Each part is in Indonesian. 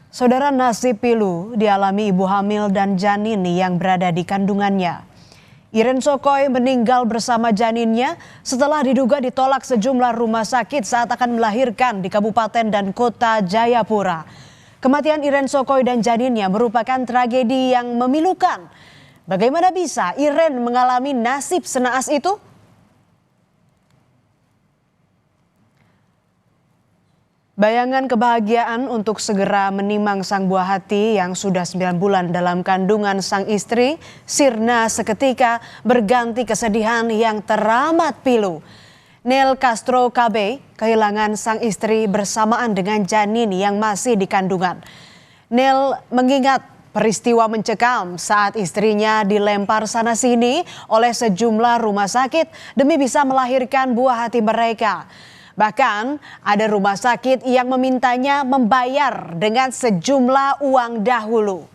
Saudara, nasib pilu dialami ibu hamil dan janin yang berada di kandungannya. Iren Sokoy meninggal bersama janinnya setelah diduga ditolak sejumlah rumah sakit saat akan melahirkan di Kabupaten dan Kota Jayapura. Kematian Iren Sokoy dan janinnya merupakan tragedi yang memilukan. Bagaimana bisa Iren mengalami nasib senaas itu? Bayangan kebahagiaan untuk segera menimang sang buah hati yang sudah 9 bulan dalam kandungan sang istri sirna seketika berganti kesedihan yang teramat pilu. Nel Castro KB kehilangan sang istri bersamaan dengan janin yang masih di kandungan. Nel mengingat peristiwa mencekam saat istrinya dilempar sana-sini oleh sejumlah rumah sakit demi bisa melahirkan buah hati mereka. Bahkan ada rumah sakit yang memintanya membayar dengan sejumlah uang dahulu.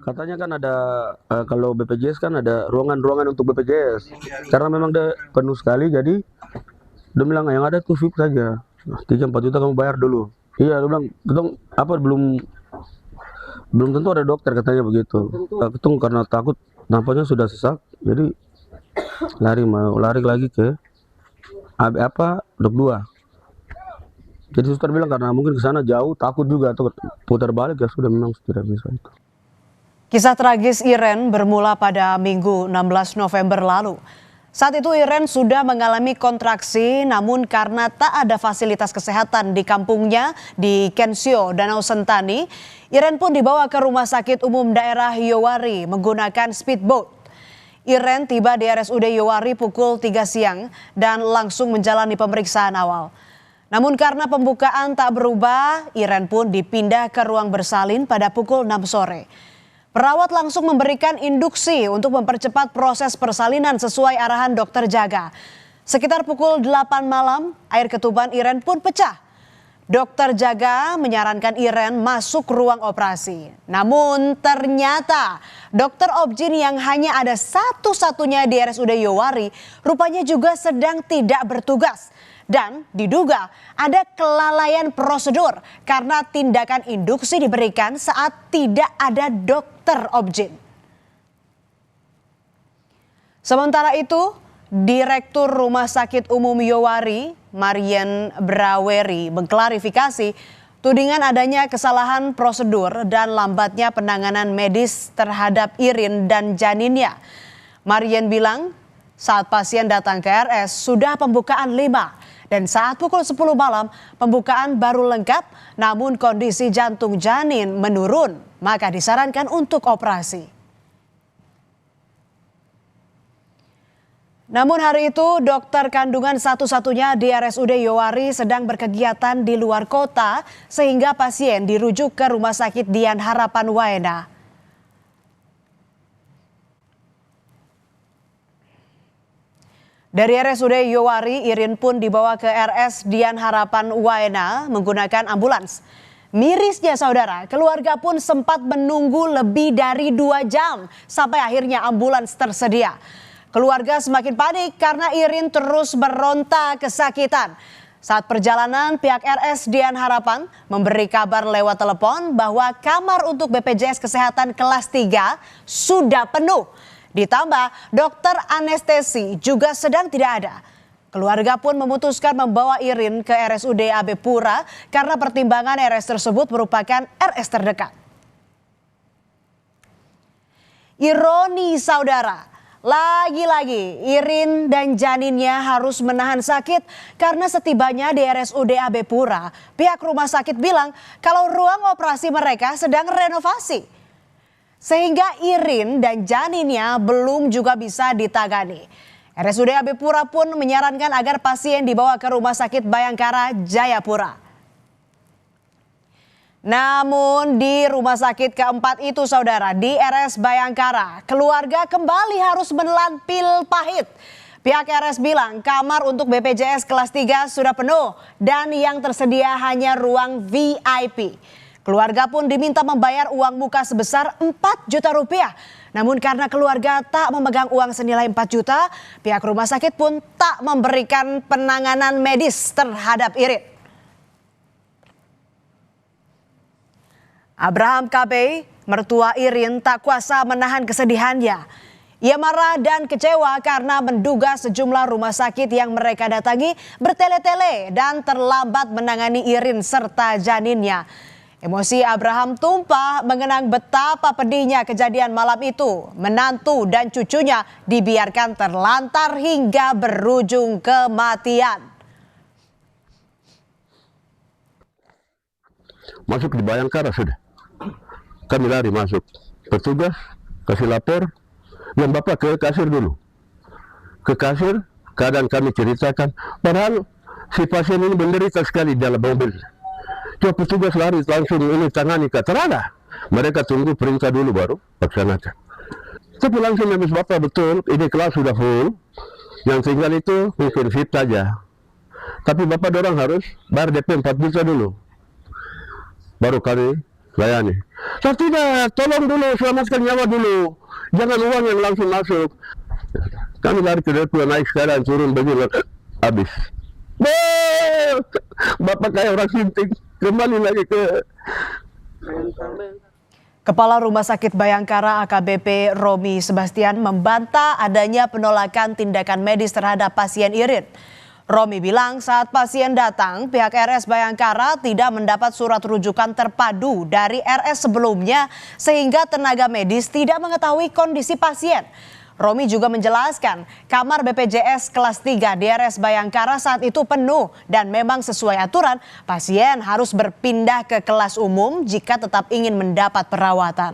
Katanya kan ada kalau BPJS kan ada ruangan-ruangan untuk BPJS. Karena memang dia penuh sekali, jadi dia bilang yang ada tuh VIP saja. 3-4 juta kamu bayar dulu. Iya, dia bilang belum tentu ada dokter, katanya begitu. Ketung karena takut nampaknya sudah sesak, jadi lari lagi ke dok 2. Jadi suster bilang karena mungkin ke sana jauh, takut juga atau putar balik, ya sudah memang tidak bisa itu. Kisah tragis Iren bermula pada Minggu 16 November lalu. Saat itu Iren sudah mengalami kontraksi, namun karena tak ada fasilitas kesehatan di kampungnya di Kensio, Danau Sentani, Iren pun dibawa ke Rumah Sakit Umum Daerah Yowari menggunakan speedboat. Iren tiba di RSUD Yowari pukul 3 siang dan langsung menjalani pemeriksaan awal. Namun karena pembukaan tak berubah, Iren pun dipindah ke ruang bersalin pada pukul 6 sore. Perawat langsung memberikan induksi untuk mempercepat proses persalinan sesuai arahan dokter jaga. Sekitar pukul 8 malam, air ketuban Iren pun pecah. Dokter jaga menyarankan Iren masuk ruang operasi. Namun ternyata dokter Objin yang hanya ada satu-satunya di RSUD Yowari rupanya juga sedang tidak bertugas. Dan diduga ada kelalaian prosedur karena tindakan induksi diberikan saat tidak ada dokter Objin. Sementara itu, Direktur Rumah Sakit Umum Yowari, Marian Braweri, mengklarifikasi tudingan adanya kesalahan prosedur dan lambatnya penanganan medis terhadap Irin dan janinnya. Marian bilang saat pasien datang ke RS sudah pembukaan 5. Dan saat pukul 10 malam, pembukaan baru lengkap, namun kondisi jantung janin menurun, maka disarankan untuk operasi. Namun hari itu, dokter kandungan satu-satunya di RSUD Yowari sedang berkegiatan di luar kota, sehingga pasien dirujuk ke Rumah Sakit Dian Harapan Waena. Dari RSUD Yowari, Irin pun dibawa ke RS Dian Harapan Waena menggunakan ambulans. Mirisnya saudara, keluarga pun sempat menunggu lebih dari 2 jam sampai akhirnya ambulans tersedia. Keluarga semakin panik karena Irin terus beronta kesakitan. Saat perjalanan, pihak RS Dian Harapan memberi kabar lewat telepon bahwa kamar untuk BPJS Kesehatan kelas 3 sudah penuh. Ditambah dokter anestesi juga sedang tidak ada. Keluarga pun memutuskan membawa Irin ke RSUD AB Pura karena pertimbangan RS tersebut merupakan RS terdekat. Ironi saudara, lagi-lagi Irin dan janinnya harus menahan sakit karena setibanya di RSUD AB Pura, pihak rumah sakit bilang kalau ruang operasi mereka sedang renovasi. Sehingga Irin dan janinnya belum juga bisa ditangani. RSUD AB Pura pun menyarankan agar pasien dibawa ke Rumah Sakit Bayangkara Jayapura. Namun di rumah sakit keempat itu saudara, di RS Bayangkara, keluarga kembali harus menelan pil pahit. Pihak RS bilang kamar untuk BPJS kelas 3 sudah penuh dan yang tersedia hanya ruang VIP. Keluarga pun diminta membayar uang muka sebesar 4 juta rupiah. Namun karena keluarga tak memegang uang senilai 4 juta, pihak rumah sakit pun tak memberikan penanganan medis terhadap Irin. Abraham KB, mertua Irin, tak kuasa menahan kesedihannya. Ia marah dan kecewa karena menduga sejumlah rumah sakit yang mereka datangi bertele-tele dan terlambat menangani Irin serta janinnya. Emosi Abraham tumpah mengenang betapa pedihnya kejadian malam itu. Menantu dan cucunya dibiarkan terlantar hingga berujung kematian. Masuk di Bayangkara sudah. Kami lari masuk. Petugas kasih lapor. Dan Bapak ke kasir dulu. Ke kasir, keadaan kami ceritakan. Padahal si pasien ini menderita sekali di dalam mobil. Coba petugas lari langsung ini tangani kata mereka tunggu perintah dulu baru laksanakan. Tapi langsung habis Bapak betul ini kelas sudah full, yang tinggal itu mungkin fit saja. Tapi Bapak dorang harus bayar DP 4 juta dulu, baru kami layani. Saya tidak, tolong dulu selamatkan nyawa dulu, jangan uang yang langsung masuk. Kami lari ke depan, naik sekarang turun begini habis. Bapak kayak orang sinting. Kembali lagi ke Kepala Rumah Sakit Bayangkara AKBP Romi Sebastian membantah adanya penolakan tindakan medis terhadap pasien Irin. Romi bilang saat pasien datang, pihak RS Bayangkara tidak mendapat surat rujukan terpadu dari RS sebelumnya sehingga tenaga medis tidak mengetahui kondisi pasien. Romi juga menjelaskan kamar BPJS kelas 3 di RS Bayangkara saat itu penuh dan memang sesuai aturan pasien harus berpindah ke kelas umum jika tetap ingin mendapat perawatan.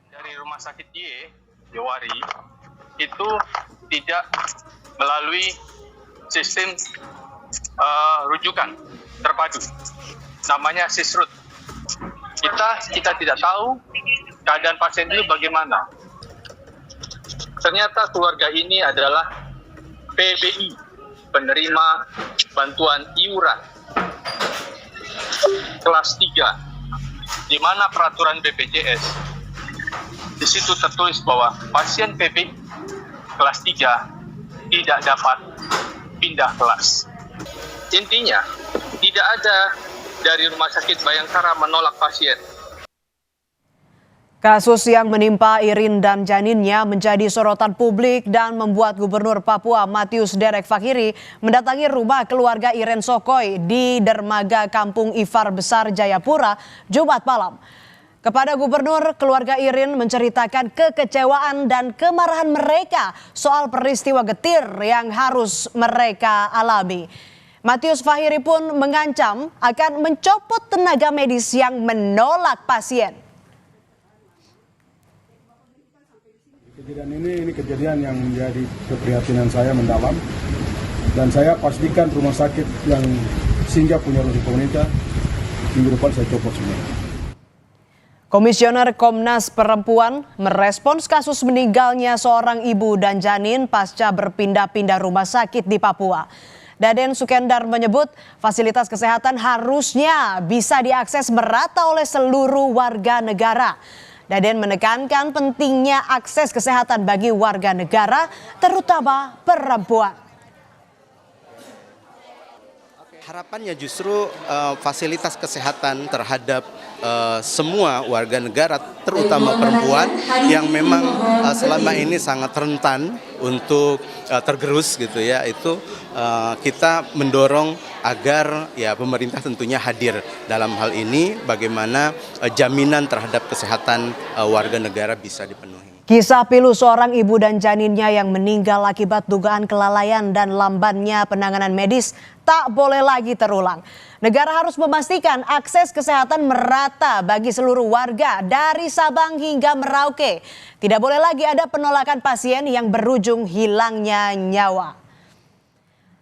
Dari rumah sakit Yewari itu tidak melalui sistem rujukan terpadu, namanya SISRUT. Kita tidak tahu keadaan pasien itu bagaimana. Ternyata keluarga ini adalah PBI, penerima bantuan iuran kelas 3, di mana peraturan BPJS di situ tertulis bahwa pasien PBI kelas 3 tidak dapat pindah kelas. Intinya, tidak ada dari Rumah Sakit Bayangkara menolak pasien. Kasus yang menimpa Irin dan janinnya menjadi sorotan publik dan membuat Gubernur Papua Matius Derek Fakhiri mendatangi rumah keluarga Iren Sokoy di dermaga Kampung Ifar Besar Jayapura Jumat malam. Kepada Gubernur, keluarga Irin menceritakan kekecewaan dan kemarahan mereka soal peristiwa getir yang harus mereka alami. Matius Fakhiri pun mengancam akan mencopot tenaga medis yang menolak pasien. Kejadian ini kejadian yang menjadi keprihatinan saya mendalam, dan saya pastikan rumah sakit yang singgah punya lobby pemerintah minggu depan saya copot semua. Komisioner Komnas Perempuan merespons kasus meninggalnya seorang ibu dan janin pasca berpindah-pindah rumah sakit di Papua. Daden Sukendar menyebut fasilitas kesehatan harusnya bisa diakses merata oleh seluruh warga negara. Daden menekankan pentingnya akses kesehatan bagi warga negara, terutama perempuan. Harapannya justru fasilitas kesehatan terhadap semua warga negara, terutama perempuan yang memang selama ini sangat rentan untuk tergerus gitu ya, itu kita mendorong agar ya pemerintah tentunya hadir dalam hal ini, bagaimana jaminan terhadap kesehatan warga negara bisa dipenuhi. Kisah pilu seorang ibu dan janinnya yang meninggal akibat dugaan kelalaian dan lambannya penanganan medis tak boleh lagi terulang. Negara harus memastikan akses kesehatan merata bagi seluruh warga dari Sabang hingga Merauke. Tidak boleh lagi ada penolakan pasien yang berujung hilangnya nyawa.